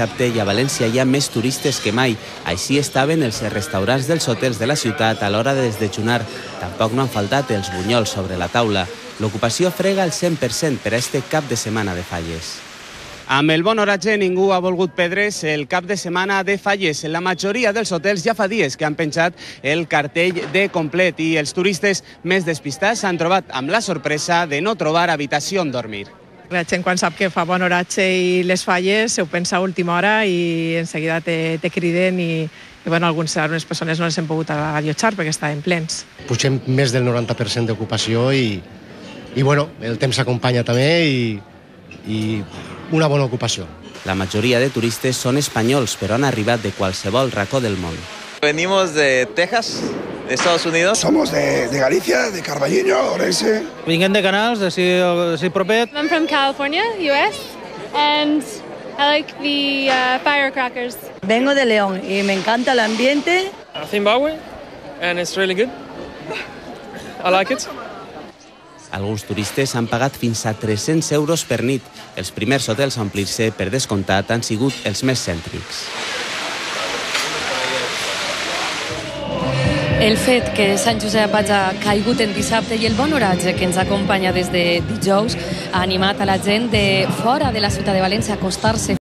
Dissabte i a València hi ha més turistes que mai. Així estaven els restaurants dels hotels de la ciutat a l'hora de desdejunar. Tampoc no han faltat els bunyols sobre la taula. L'ocupació frega el 100% per a este cap de setmana de Falles. Amb el bon oratge ningú ha volgut perdre's el cap de setmana de Falles. La majoria dels hotels ja fa dies que han penjat el cartell de complet i els turistes més despistats s'han trobat amb la sorpresa de no trobar habitació on dormir. La gent quan sap que fa bon oratge i les Falles ho pensa a última hora i en seguida te criden i algunes persones no les hem pogut allotjar perquè estaven plens. Pugem més del 90% d'ocupació i el temps s'acompanya també i una bona ocupació. La majoria de turistes són espanyols, però han arribat de qualsevol racó del món. Venimos de Texas, de Estados Unidos. Somos de Galicia, de Carballiño, Orense. Vinguem de Canals, de propet. I'm from California, US, and I like the firecrackers. Vengo de León y me encanta el ambiente. Zimbabue, and it's really good. I like it. Alguns turistes han pagat fins a 300 euros per nit. Els primers hotels a omplir-se, per descomptat, han sigut els més cèntrics. El fet que Sant Josep hagi caigut en dissabte i el bon oratge que ens acompanya des de dijous ha animat a la gent de fora de la ciutat de València a acostar-se